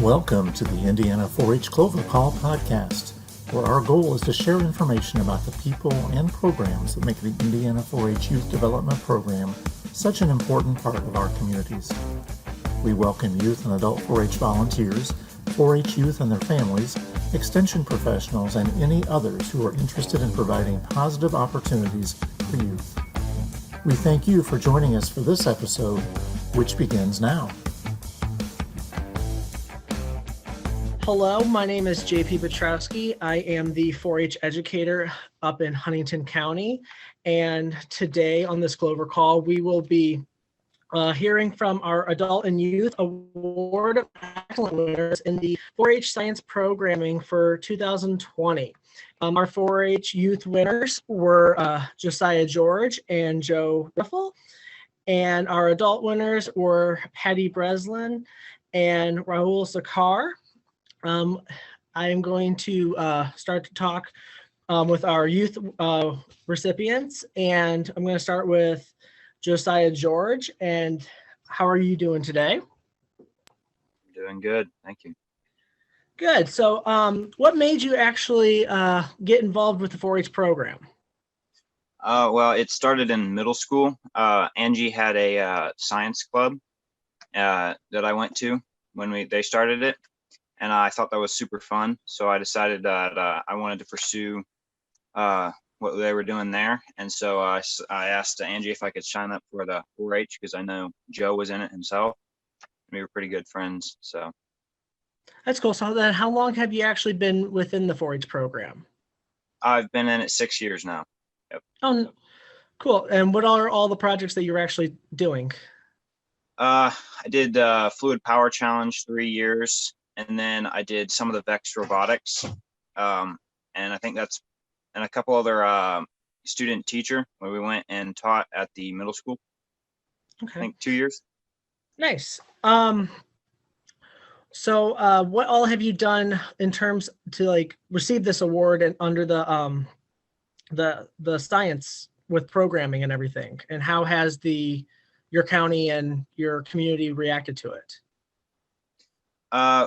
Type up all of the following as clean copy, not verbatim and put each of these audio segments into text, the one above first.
Welcome to the Indiana 4-H Clover Call podcast, where our goal is to share information about the people and programs that make the Indiana 4-H Youth Development Program such an important part of our communities. We welcome youth and adult 4-H volunteers, 4-H youth and their families, extension professionals, and any others who are interested in providing positive opportunities for youth. We thank you for joining us for this episode, which begins now. Hello, my name is JP Petrowski. I am the 4-H educator up in Huntington County. And today on this Clover call, we will be hearing from our Adult and Youth Award of Excellence winners in the 4-H Science Programming for 2020. Our 4-H youth winners were Josiah George and Joe Riffle. And our adult winners were Patty Breslin and Rahul Sakar. I am going to start to talk with our youth recipients, and I'm going to start with Josiah George. And how are you doing today? Doing good, thank you. Good. So what made you actually get involved with the 4-H program? Well, it started in middle school. Angie had a science club that I went to when they started it. And I thought that was super fun. So I decided that I wanted to pursue what they were doing there. And so I asked Angie if I could sign up for the 4-H because I know Joe was in it himself. We were pretty good friends. So that's cool. So then how long have you actually been within the 4-H program? I've been in it 6 years now. Yep. Oh, cool. And what are all the projects that you're actually doing? I did Fluid Power Challenge 3 years. And then I did some of the VEX robotics, and I think that's, and a couple other student teacher where we went and taught at the middle school. Okay. I think 2 years. Nice. So what all have you done in terms to receive this award and under the science with programming and everything? And how has your county and your community reacted to it?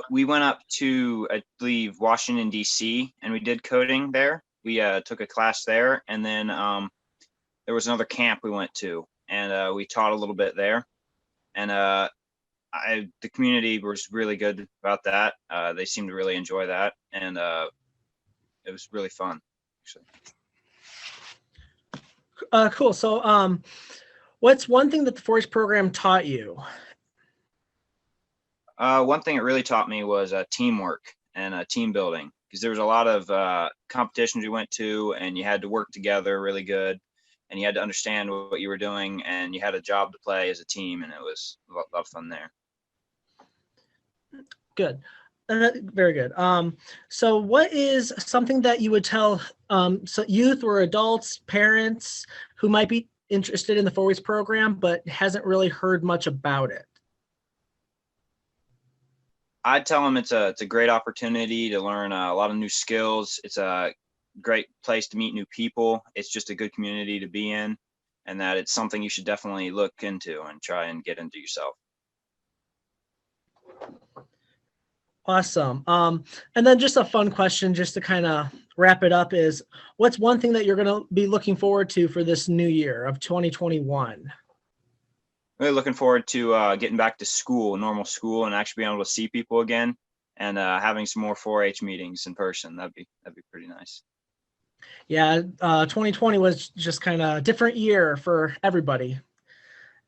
We went up to, I believe, Washington, D.C., and we did coding there. We took a class there, and then there was another camp we went to, and we taught a little bit there. And the community was really good about that. They seemed to really enjoy that, and it was really fun, actually. Cool. So what's one thing that the 4-H program taught you? One thing it really taught me was teamwork and team building, because there was a lot of competitions we went to, and you had to work together really good, and you had to understand what you were doing, and you had a job to play as a team, and it was a lot of fun there. Good. Very good. So what is something that you would tell youth or adults, parents who might be interested in the 4-H program but hasn't really heard much about it? I'd tell them it's a great opportunity to learn a lot of new skills. It's a great place to meet new people. It's just a good community to be in, and that it's something you should definitely look into and try and get into yourself. Awesome. And then just a fun question, just to kind of wrap it up, is what's one thing that you're going to be looking forward to for this new year of 2021? Really looking forward to getting back to school, normal school, and actually being able to see people again, and having some more 4-H meetings in person. That'd be pretty nice. Yeah, 2020 was just kind of a different year for everybody,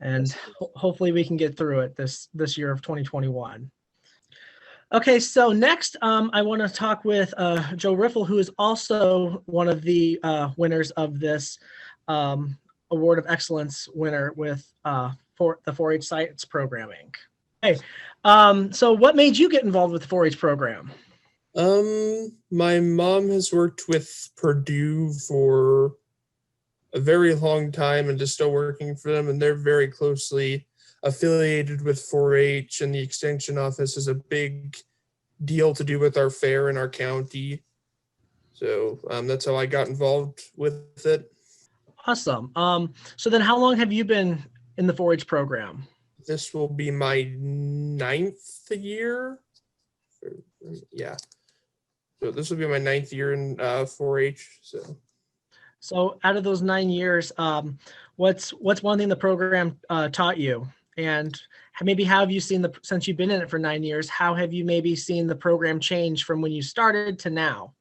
and hopefully we can get through it this year of 2021. Okay, so next I want to talk with Joe Riffle, who is also one of the winners of this Award of Excellence winner with for the 4-H Science Programming. Okay, so what made you get involved with the 4-H program? My mom has worked with Purdue for a very long time and is still working for them, and they're very closely affiliated with 4-H, and the extension office is a big deal to do with our fair in our county. So that's how I got involved with it. Awesome. So then how long have you been in the 4-H program? This will be my 9th year. Yeah. So this will be my 9th year in 4-H. So out of those 9 years, what's one thing the program taught you? And maybe how have you seen since you've been in it for 9 years, how have you maybe seen the program change from when you started to now?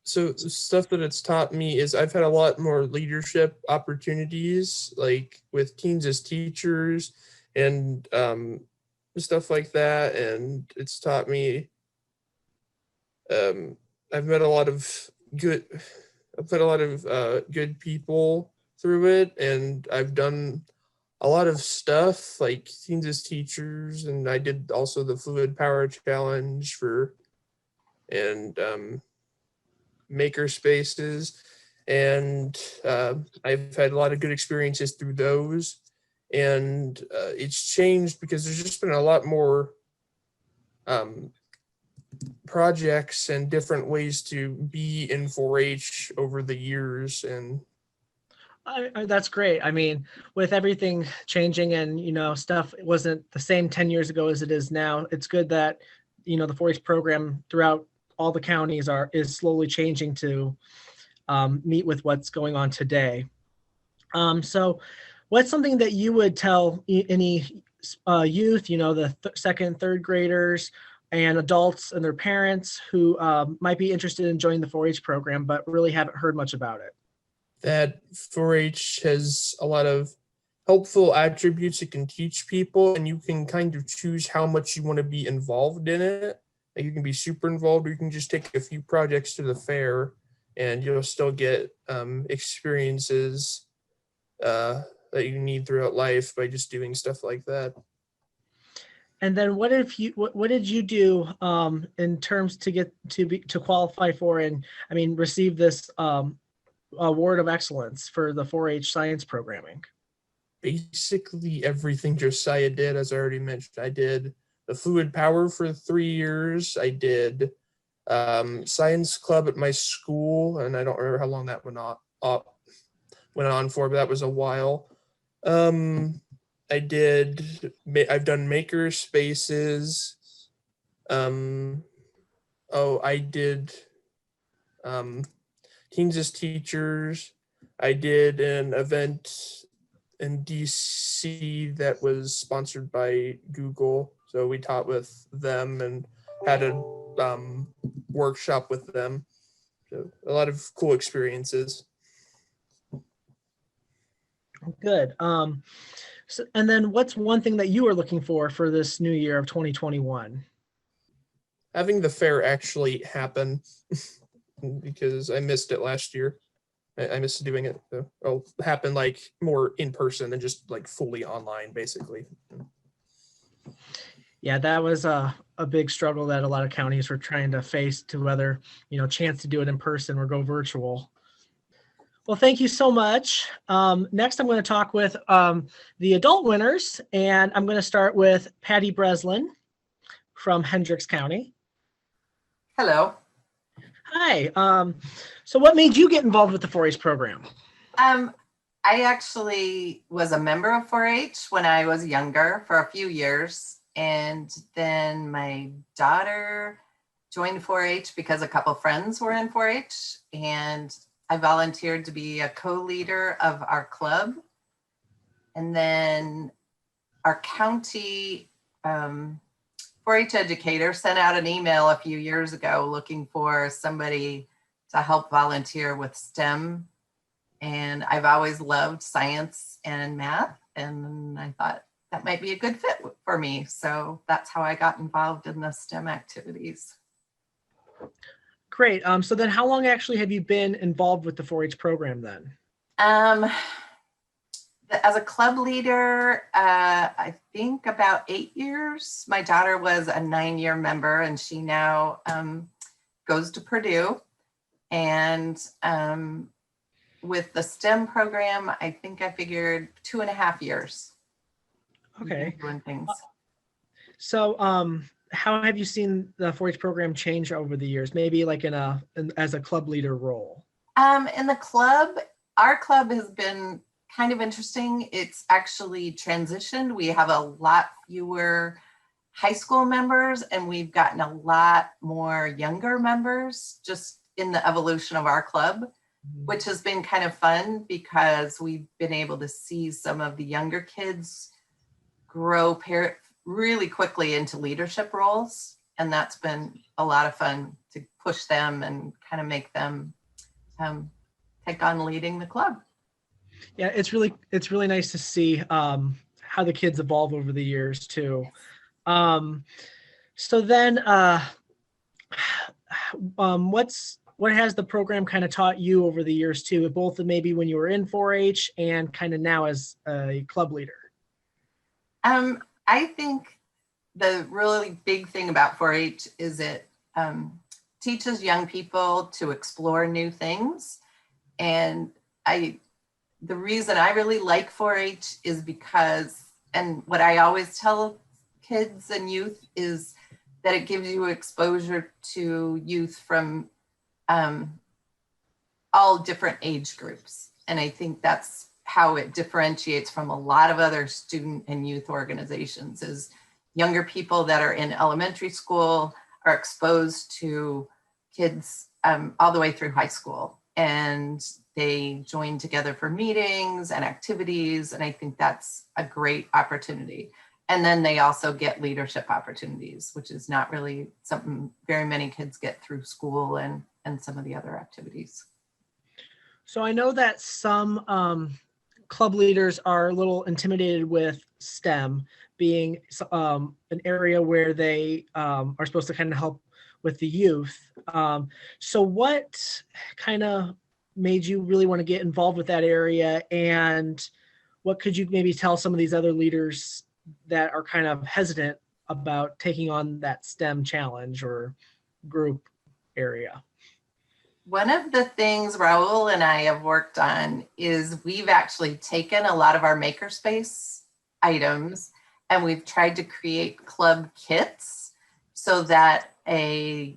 So the stuff that it's taught me is I've had a lot more leadership opportunities, like with teams as teachers and stuff like that. And it's taught me, I've met a lot of good, good people through it, and I've done a lot of stuff like teams as teachers, and I did also the fluid power challenge and maker spaces, and I've had a lot of good experiences through those, and it's changed because there's just been a lot more projects and different ways to be in 4-H over the years. And That's great. I mean, with everything changing and, stuff wasn't the same 10 years ago as it is now, it's good that, the 4-H program throughout all the counties is slowly changing to meet with what's going on today. So what's something that you would tell any youth, the second, third graders and adults and their parents who might be interested in joining the 4-H program, but really haven't heard much about it? That 4-H has a lot of helpful attributes it can teach people, and you can kind of choose how much you want to be involved in it. Like you can be super involved, or you can just take a few projects to the fair, and you'll still get experiences that you need throughout life by just doing stuff like that. And then what did you do in terms to get to qualify for and receive this award of excellence for the 4-H science programming? Basically everything Josiah did, as I already mentioned. I did the fluid power for 3 years. I did science club at my school, and I don't remember how long that went on for, but that was a while. I've done maker spaces. I did teens as teachers. I did an event in DC that was sponsored by Google. So we taught with them and had a workshop with them. So a lot of cool experiences. Good. And then what's one thing that you are looking for this new year of 2021? Having the fair actually happen because I missed it last year. I missed doing it. So it'll happen like more in person than just like fully online, basically. Yeah, that was a big struggle that a lot of counties were trying to face to whether, chance to do it in person or go virtual. Well, thank you so much. Next, I'm going to talk with the adult winners, and I'm going to start with Patty Breslin from Hendricks County. Hello. Hi. So what made you get involved with the 4-H program? I actually was a member of 4-H when I was younger for a few years. And then my daughter joined 4-H because a couple friends were in 4-H. And I volunteered to be a co-leader of our club. And then our county 4-H educator sent out an email a few years ago looking for somebody to help volunteer with STEM. And I've always loved science and math. And I thought that might be a good fit for me. So that's how I got involved in the STEM activities. Great. So then how long actually have you been involved with the 4-H program then? As a club leader, I think about 8 years. My daughter was a 9-year member, and she now goes to Purdue. And with the STEM program, I think I figured 2.5 years. Okay. Doing things. So how have you seen the 4-H program change over the years? Maybe like as a club leader role? In the club, our club has been kind of interesting. It's actually transitioned. We have a lot fewer high school members, and we've gotten a lot more younger members just in the evolution of our club, which has been kind of fun because we've been able to see some of the younger kids grow really quickly into leadership roles. And that's been a lot of fun to push them and kind of make them take on leading the club. Yeah, it's really nice to see how the kids evolve over the years too. So then what has the program kind of taught you over the years too, both maybe when you were in 4-H and kind of now as a club leader? I think the really big thing about 4-H is it teaches young people to explore new things. And the reason I really like 4-H is because, and what I always tell kids and youth is that it gives you exposure to youth from all different age groups. And I think that's how it differentiates from a lot of other student and youth organizations, is younger people that are in elementary school are exposed to kids all the way through high school. And they join together for meetings and activities. And I think that's a great opportunity. And then they also get leadership opportunities, which is not really something very many kids get through school and some of the other activities. So I know that some club leaders are a little intimidated with STEM being an area where they are supposed to kind of help with the youth. So what kind of made you really want to get involved with that area? And what could you maybe tell some of these other leaders that are kind of hesitant about taking on that STEM challenge or group area? One of the things Raul and I have worked on is we've actually taken a lot of our makerspace items and we've tried to create club kits so that a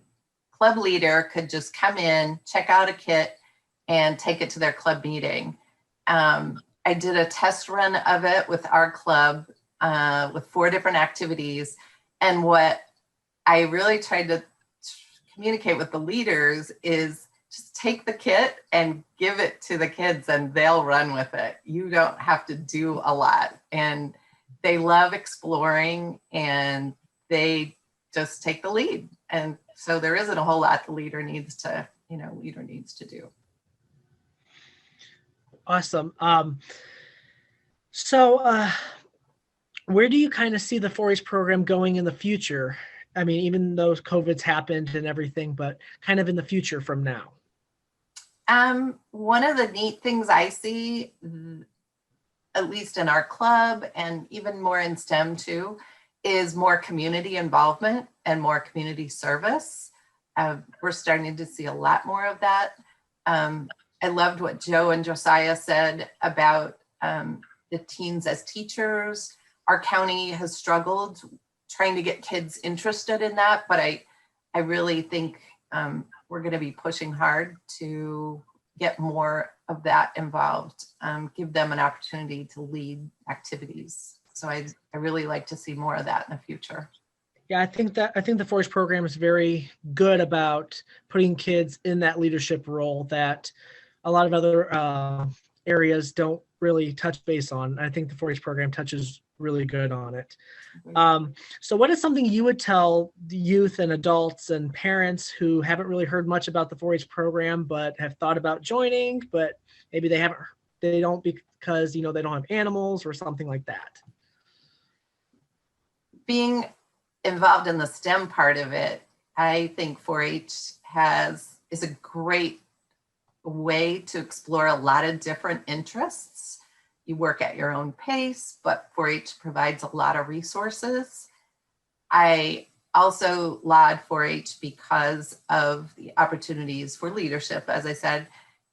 club leader could just come in, check out a kit, and take it to their club meeting. I did a test run of it with our club with 4 different activities. And what I really tried to communicate with the leaders is just take the kit and give it to the kids and they'll run with it. You don't have to do a lot. And they love exploring and they just take the lead. And so there isn't a whole lot the leader needs to do. Awesome. So where do you kind of see the 4-H program going in the future? I mean, even though COVID's happened and everything, but kind of in the future from now. One of the neat things I see, at least in our club and even more in STEM too, is more community involvement and more community service. We're starting to see a lot more of that. I loved what Joe and Josiah said about the teens as teachers. Our county has struggled trying to get kids interested in that, but I really think we're going to be pushing hard to get more of that involved, give them an opportunity to lead activities. So I really like to see more of that in the future. Yeah, I think the 4-H program is very good about putting kids in that leadership role that a lot of other areas don't really touch base on. I think the 4-H program touches really good on it. So what is something you would tell the youth and adults and parents who haven't really heard much about the 4-H program, but have thought about joining, but maybe they don't because, they don't have animals or something like that? Being involved in the STEM part of it, I think 4-H is a great way to explore a lot of different interests. You work at your own pace, but 4-H provides a lot of resources. I also laud 4-H because of the opportunities for leadership, as I said,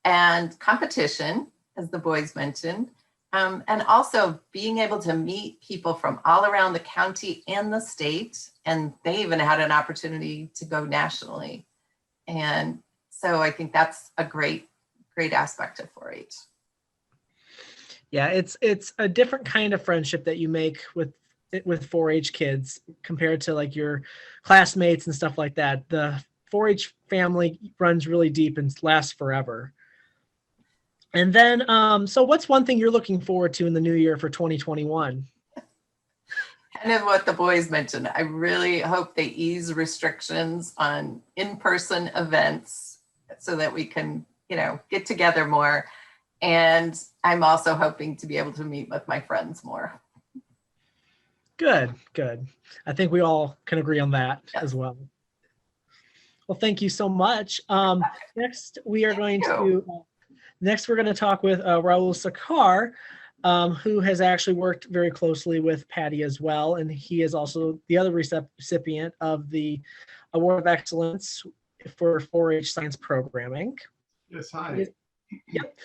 and competition, as the boys mentioned, and also being able to meet people from all around the county and the state, and they even had an opportunity to go nationally. And so I think that's a great aspect of 4-H. Yeah, it's a different kind of friendship that you make with 4-H kids compared to like your classmates and stuff like that. The 4-H family runs really deep and lasts forever. And then, so what's one thing you're looking forward to in the new year for 2021? Kind of what the boys mentioned. I really hope they ease restrictions on in-person events so that we can, get together more. And I'm also hoping to be able to meet with my friends more. Good. I think we all can agree on that Yes. as well. Well, thank you so much. Next, we are going to talk with Raul Sakar, who has actually worked very closely with Patty as well. And he is also the other recipient of the Award of Excellence for 4-H Science Programming. Yes, hi. Yep.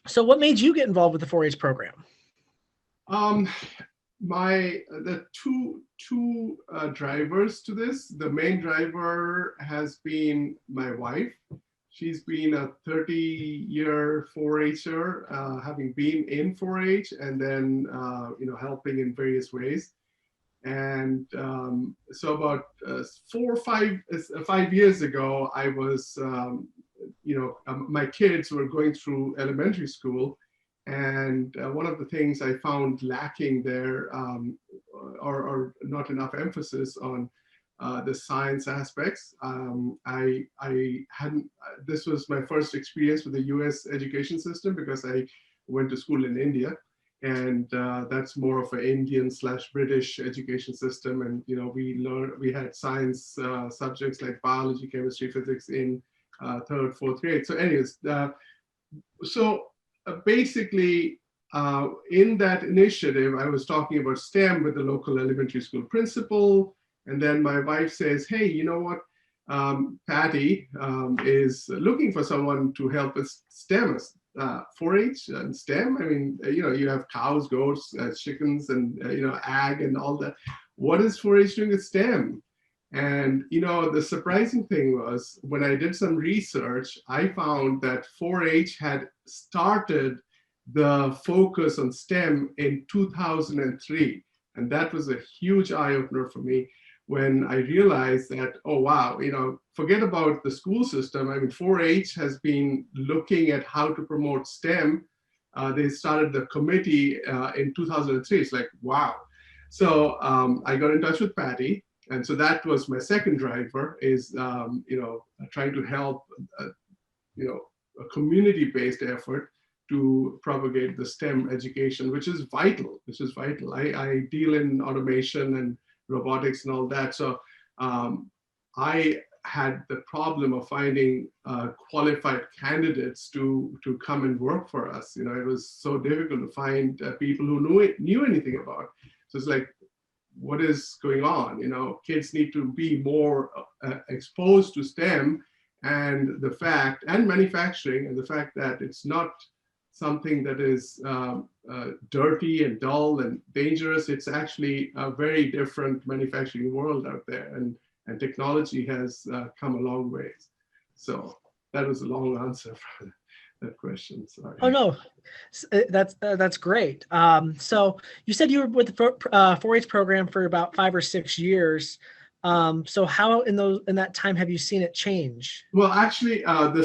So what made you get involved with the 4-H program? The two drivers to this. The main driver has been my wife. She's been a 30-year 4-H'er, having been in 4-H and then helping in various ways. And so about 5 years ago, I was my kids were going through elementary school, and one of the things I found lacking there, or not enough emphasis on the science aspects. I hadn't. This was my first experience with the U.S. education system because I went to school in India, and that's more of an Indian/British education system. And we had science subjects like biology, chemistry, physics in third, fourth grade. So, anyways, basically, in that initiative, I was talking about STEM with the local elementary school principal. And then my wife says, hey, you know what? Patty is looking for someone to help with STEM, 4-H and STEM. I mean, you have cows, goats, chickens, and, ag and all that. What is 4-H doing with STEM? And, the surprising thing was when I did some research, I found that 4-H had started the focus on STEM in 2003. And that was a huge eye-opener for me when I realized that, oh, wow, forget about the school system. I mean, 4-H has been looking at how to promote STEM. They started the committee in 2003. It's like, wow. So I got in touch with Patty. And so that was my second driver is, trying to help, a community-based effort to propagate the STEM education, which is vital. I deal in automation and robotics and all that. So I had the problem of finding qualified candidates to come and work for us. It was so difficult to find people who knew anything about it. So it's like, what is going on? Kids need to be more exposed to STEM and manufacturing, and the fact that it's not something that is dirty and dull and dangerous. It's actually a very different manufacturing world out there, and technology has come a long ways. So that was a long answer for that question. Sorry. Oh no, that's great. So you said you were with the 4-H program for about 5 or 6 years. So how in that time have you seen it change? Well, actually, I've been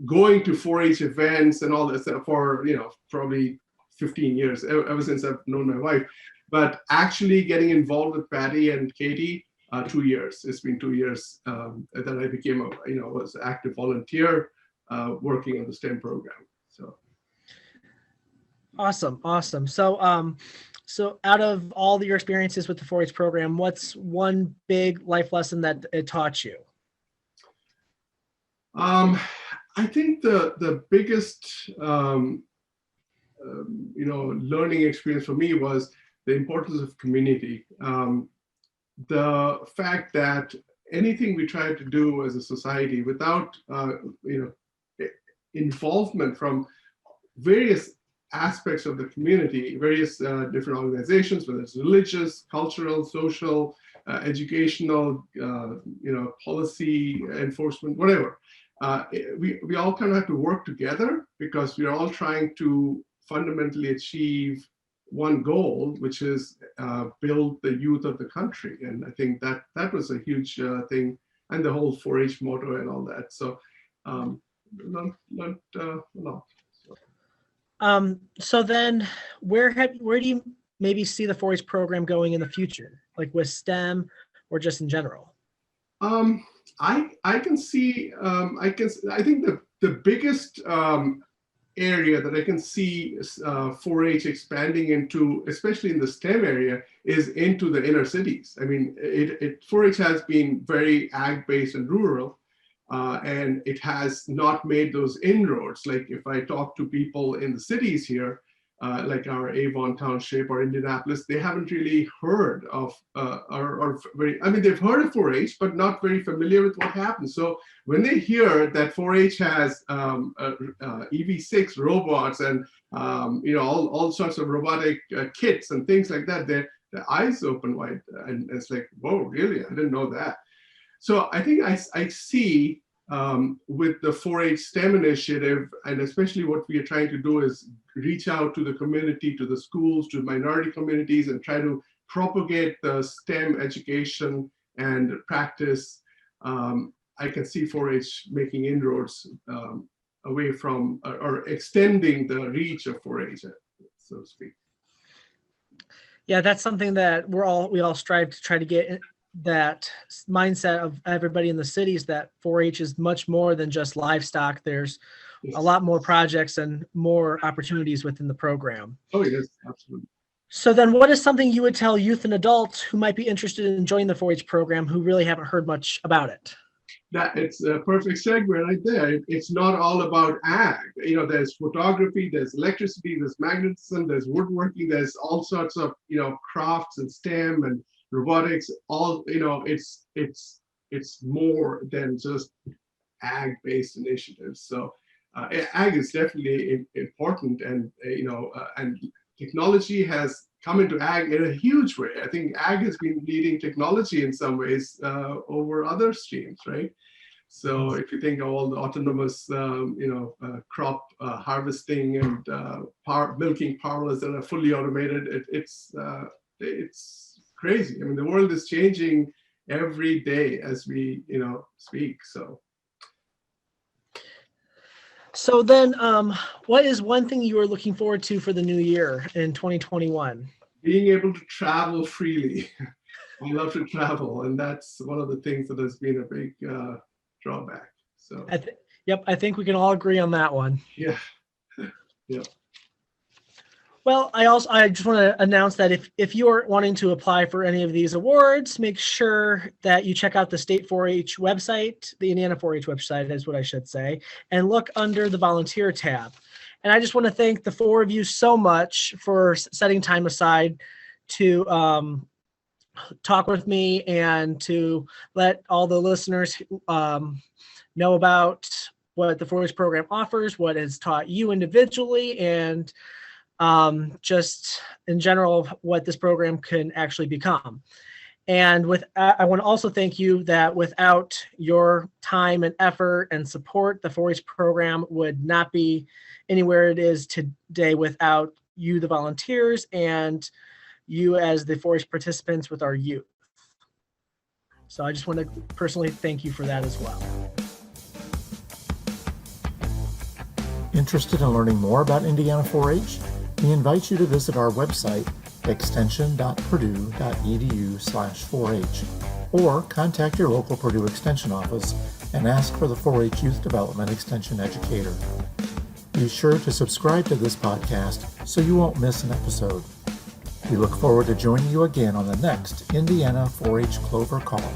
going to 4-H events and all this for probably 15 years, ever since I've known my wife. But actually getting involved with Patty and Katie, 2 years. It's been 2 years that I became was an active volunteer working on the STEM program. So awesome. So out of all your experiences with the 4-H program, what's one big life lesson that it taught you? I think the biggest learning experience for me was the importance of community. The fact that anything we try to do as a society without involvement from various aspects of the community, various different organizations, whether it's religious, cultural, social, educational, policy enforcement, whatever. We all kind of have to work together because we are all trying to fundamentally achieve one goal, which is build the youth of the country. And I think that was a huge thing, and the whole 4-H motto and all that. So learned a lot. So then where do you maybe see the 4-H program going in the future, like with STEM or just in general? I can see, I think the biggest area that I can see 4-H expanding into, especially in the STEM area, is into the inner cities. I mean, 4-H has been very ag-based and rural, and it has not made those inroads. Like if I talk to people in the cities here, like our Avon Township or Indianapolis, they haven't really heard of, they've heard of 4-H, but not very familiar with what happens. So when they hear that 4-H has EV6 robots and all sorts of robotic kits and things like that, their eyes open wide, and it's like, whoa, really? I didn't know that. So I think I see with the 4-H STEM initiative, and especially what we are trying to do is reach out to the community, to the schools, to minority communities, and try to propagate the STEM education and practice. I can see 4-H making inroads away from, or extending the reach of 4-H, so to speak. Yeah, that's something that we all strive to try to get that mindset of everybody in the cities, that 4-H is much more than just livestock. There's a lot more projects and more opportunities within the program. Oh, yes, absolutely. So then what is something you would tell youth and adults who might be interested in joining the 4-H program who really haven't heard much about it? That it's a perfect segue right there. It's not all about ag. There's photography, there's electricity, there's magnetism, there's woodworking, there's all sorts of, crafts and STEM and robotics. All, it's more than just ag-based initiatives. So ag is definitely important, and and technology has come into ag in a huge way. I think ag has been leading technology in some ways over other streams, right? So if you think of all the autonomous, crop harvesting and milking parlors that are fully automated, it's crazy. I mean, the world is changing every day as we, speak. So then, what is one thing you are looking forward to for the new year in 2021? Being able to travel freely. I love to travel, and that's one of the things that has been a big drawback. So I think we can all agree on that one. Yeah. Yeah. Well, I just want to announce that if you're wanting to apply for any of these awards, make sure that you check out the state 4-H website, the Indiana 4-H website is what I should say, and look under the volunteer tab. And I just want to thank the four of you so much for setting time aside to talk with me and to let all the listeners know about what the 4-H program offers, what has taught you individually, and just in general what this program can actually become. And I want to also thank you that without your time and effort and support, the 4-H program would not be anywhere it is today without you, the volunteers, and you as the 4-H participants with our youth. So I just want to personally thank you for that as well. Interested in learning more about Indiana 4-H? We invite you to visit our website, extension.purdue.edu/4H, or contact your local Purdue Extension office and ask for the 4-H Youth Development Extension Educator. Be sure to subscribe to this podcast so you won't miss an episode. We look forward to joining you again on the next Indiana 4-H Clover Call.